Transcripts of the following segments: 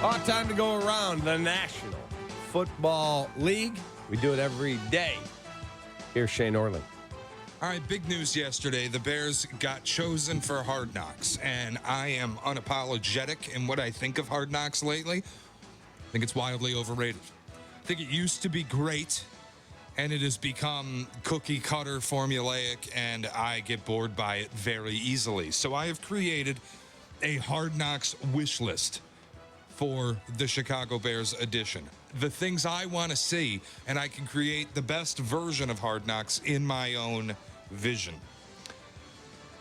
Hot time to go around the National Football League. We do it every day. Here's Shea Norling. All right, big news yesterday. The Bears got chosen for Hard Knocks, and I am unapologetic in what I think of Hard Knocks lately. I think it's wildly overrated. I think it used to be great, and it has become cookie cutter formulaic, and I get bored by it very easily. So I have created a Hard Knocks wish list for the Chicago Bears edition. The things I want to see, and I can create the best version of Hard Knocks in my own vision.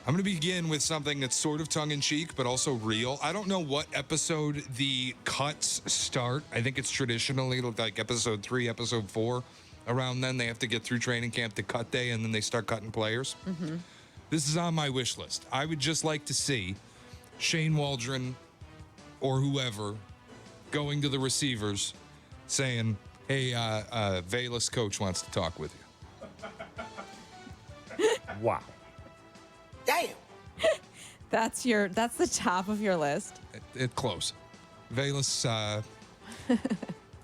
I'm going to begin with something that's sort of tongue-in-cheek, but also real. I don't know what episode the cuts start. I think it's traditionally like episode 3, episode 4. Around then, they have to get through training camp to cut day, and then they start cutting players. Mm-hmm. This is on my wish list. I would just like to see Shane Waldron or whoever going to the receivers saying, hey, Velas coach wants to talk with you. Wow. Damn. That's the top of your list. It close. Velas,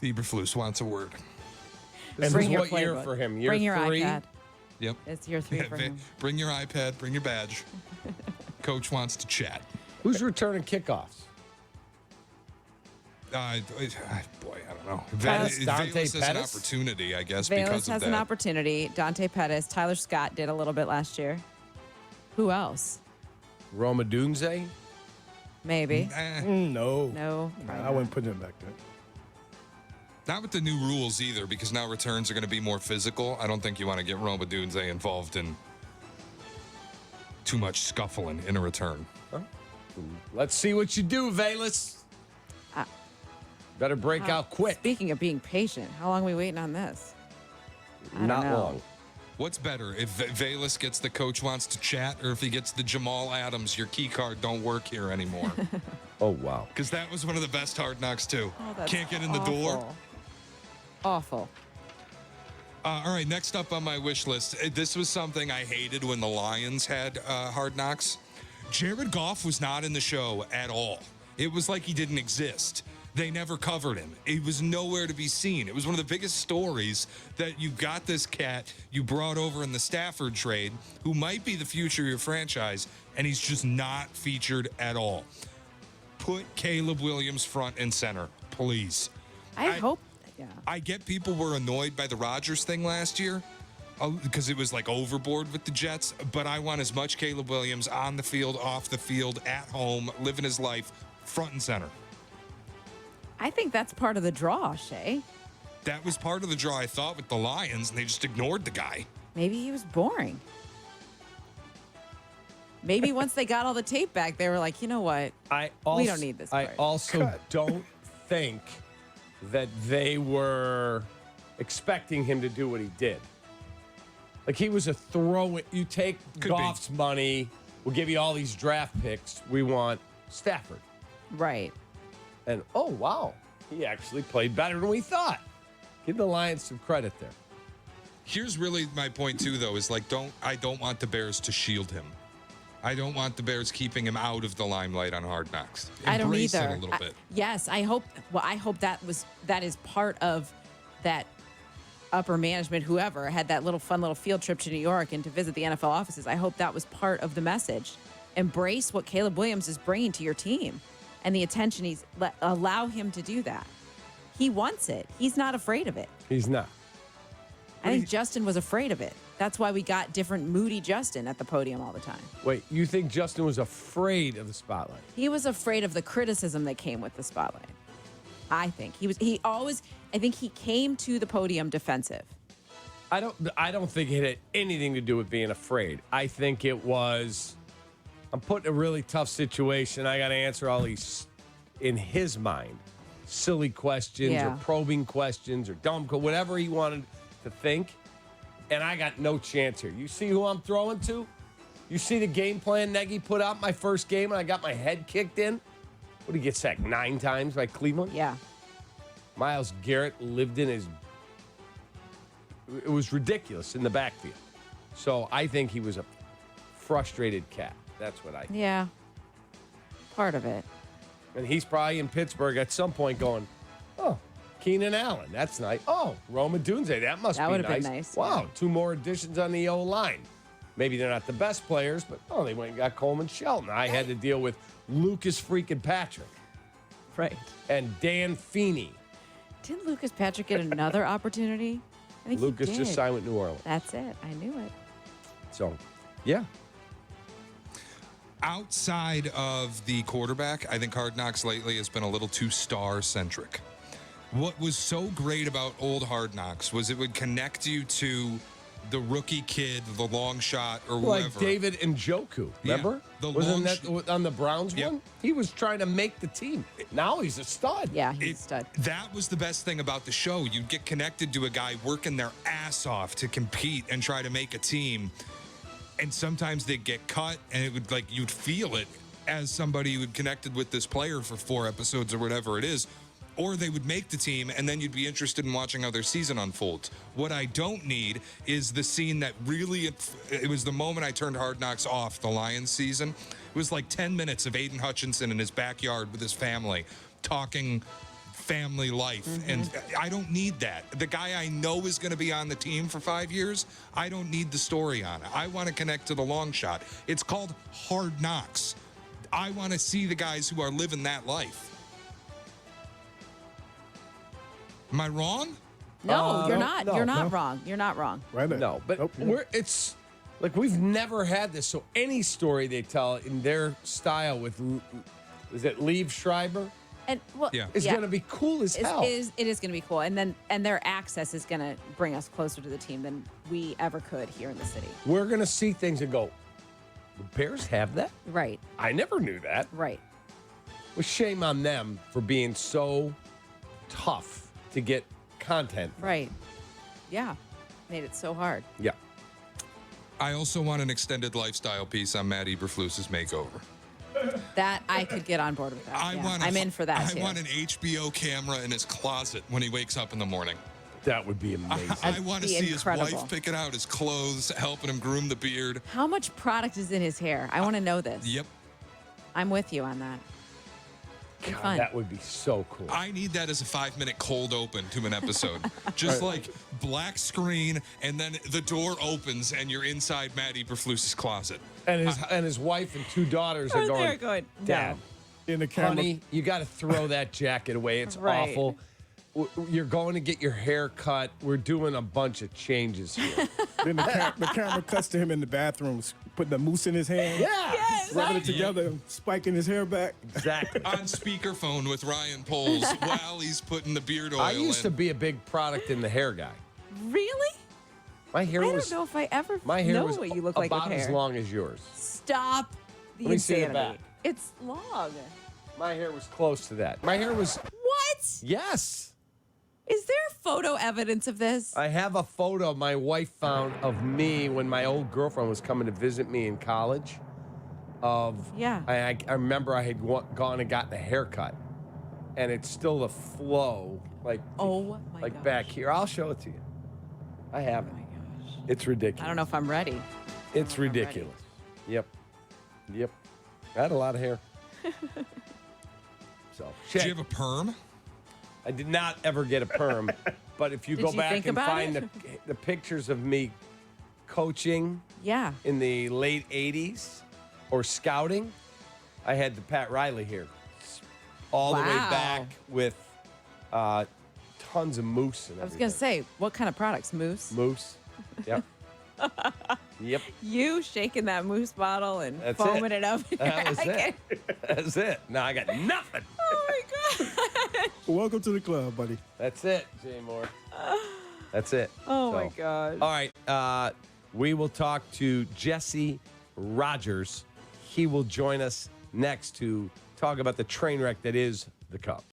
Eberflus wants a word. This Bring is your what year playbook. for him? Year Bring your 3? iPad. Yep. It's year 3 for him. Bring your iPad, bring your badge. Coach wants to chat. Who's returning kickoffs? Boy, I don't know. Dante Velas has an Pettis? opportunity, I guess, Velas because of has that. an opportunity. Dante Pettis. Tyler Scott did a little bit last year. Who else? Roma Dunze? Maybe. No. No. I wouldn't put him back there. Not with the new rules either, because now returns are going to be more physical. I don't think you want to get Roma Dunze involved in too much scuffling in a return. Let's see what you do, Velas. Better break out quick. Speaking of being patient, how long are we waiting on this? I don't Not know. long. What's better, if Velas gets the coach wants to chat, or if he gets the Jamal Adams, your key card don't work here anymore? Oh, wow. Because that was one of the best Hard Knocks, too. Oh, that's Can't get in the door. Awful. All right, next up on my wish list. This was something I hated when the Lions had Hard Knocks. Jared Goff was not in the show at all. It was like he didn't exist. They never covered him. He was nowhere to be seen. It was one of the biggest stories that you got this cat you brought over in the Stafford trade, who might be the future of your franchise, and he's just not featured at all. Put Caleb Williams front and center, please. I hope. Yeah. I get people were annoyed by the Rodgers thing last year because it was like overboard with the Jets, but I want as much Caleb Williams on the field, off the field, at home, living his life, front and center. I think that's part of the draw, Shay. That was part of the draw, I thought, with the Lions, and they just ignored the guy. Maybe he was boring. Maybe once they got all the tape back, they were like, you know what? We don't need this I part. also don't think that they were expecting him to do what he did. Like, he was a throw. You take Goff's money, we'll give you all these draft picks. We want Stafford. Right. And, oh, wow, he actually played better than we thought. Give the Lions some credit there. Here's really my point, too, though, is like, I don't want the Bears to shield him. I don't want the Bears keeping him out of the limelight on Hard Knocks. I don't Embrace either. it a little bit. Yes, I hope. Well, I hope that is part of that upper management. Whoever had that fun little field trip to New York and to visit the NFL offices. I hope that was part of the message. Embrace what Caleb Williams is bringing to your team, and the attention allow him to do that. He wants it. He's not afraid of it. He's not. I think Justin was afraid of it. That's why we got different moody Justin at the podium all the time. Wait, you think Justin was afraid of the spotlight? He was afraid of the criticism that came with the spotlight. I think I think he came to the podium defensive. I don't think it had anything to do with being afraid. I think it was, I'm put in a really tough situation. I got to answer all these, in his mind, silly questions or probing questions or dumb, whatever he wanted to think. And I got no chance here. You see who I'm throwing to? You see the game plan Nagy put out my first game and I got my head kicked in? What did he get sacked 9 times by Cleveland? Yeah. Myles Garrett lived in his... It was ridiculous in the backfield. So I think he was a frustrated cat. That's what I think. Yeah. Part of it. And he's probably in Pittsburgh at some point going, oh, Keenan Allen, that's nice. Oh, Roma Dunze, that must That be would've nice. been nice, Wow, yeah. 2 more additions on the O-line. Maybe they're not the best players, but they went and got Coleman Shelton. I had to deal with Lucas freaking Patrick Right. and Dan Feeney. Didn't Lucas Patrick get another opportunity? I think Lucas he just did. signed with New Orleans. That's it. I knew it. So, yeah. Outside of the quarterback, I think Hard Knocks lately has been a little too star-centric. What was so great about old Hard Knocks was it would connect you to the rookie kid, the long shot, or whoever. Like David Njoku, Yeah, remember? the Wasn't long that on the Browns Yep. one? He was trying to make the team. Now he's a stud. Yeah, he's a stud. That was the best thing about the show. You'd get connected to a guy working their ass off to compete and try to make a team. And sometimes they'd get cut, and it would you'd feel it as somebody who had connected with this player for 4 episodes or whatever it is. Or they would make the team, and then you'd be interested in watching how their season unfolds. What I don't need is the scene that really, it was the moment I turned Hard Knocks off, the Lions season. It was like 10 minutes of Aiden Hutchinson in his backyard with his family, talking family life. And I don't need that. The guy I know is going to be on the team for 5 years, I don't need the story on it. I want to connect to the long shot. It's called Hard Knocks. I want to see the guys who are living that life. Am I wrong? No, you're no, not. no, You're not no. wrong. You're not wrong. Right there. No, but Nope. it's like we've never had this. So any story they tell in their style with, is it Liev Schreiber? And well, Yeah. It's going to be cool as hell. It is going to be cool, and their access is going to bring us closer to the team than we ever could here in the city. We're going to see things and go, the Bears have that? Right. I never knew that. Right. Well, shame on them for being so tough to get content. Right. Yeah. Made it so hard. Yeah. I also want an extended lifestyle piece on Matt Eberflus's makeover. That I could get on board with that. Yeah. I'm in for that too. I want an HBO camera in his closet when he wakes up in the morning. That would be amazing. I want to be see incredible. his wife picking out his clothes, helping him groom the beard. How much product is in his hair? I want to know this. Yep. I'm with you on that. Be God, fun. that would be so cool. I need that as a 5-minute cold open to an episode. Just like black screen, and then the door opens and you're inside Matt Eberflus's closet. And his wife and 2 daughters are Oh, going, they're going, Dad, In the camera. honey, you got to throw that jacket away. It's Right. awful. You're going to get your hair cut. We're doing a bunch of changes here. Then the camera cuts to him in the bathroom, putting the mousse in his hand. Yeah. Yes. Rubbing it together, spiking his hair back. Exactly. On speakerphone with Ryan Poles while he's putting the beard oil I used to in. be a big product in the hair guy. Really? My hair I was don't know if I ever my hair know was what you look like with about as hair. long as yours. Stop the Let me see the insanity. back. It's long. My hair was close to that. My hair was What? yes. Is there photo evidence of this? I have a photo my wife found of me when my old girlfriend was coming to visit me in college. Yeah. I remember I had gone and gotten a haircut, and it's still the flow, like Oh my like gosh. back here. I'll show it to you. I have it. Oh my gosh. It's ridiculous. I don't know if I'm ready. It's I'm ready. ridiculous. Yep. I had a lot of hair. So Did you have a perm? I did not ever get a perm, but if you Did go you back think and about find it? the pictures of me coaching Yeah. in the late 80s or scouting, I had the Pat Riley here all the way Wow. back with tons of moose and I was everything. going to say, what kind of products? Mousse? Moose. Yep. Yep. You shaking that mousse bottle and That's foaming it. it up. That was I it. can't- That's it. Now I got nothing. Oh my God. Welcome to the club, buddy. That's it, Jay Moore. That's it. Oh my So, God. All right. We will talk to Jesse Rogers. He will join us next to talk about the train wreck that is the Cubs.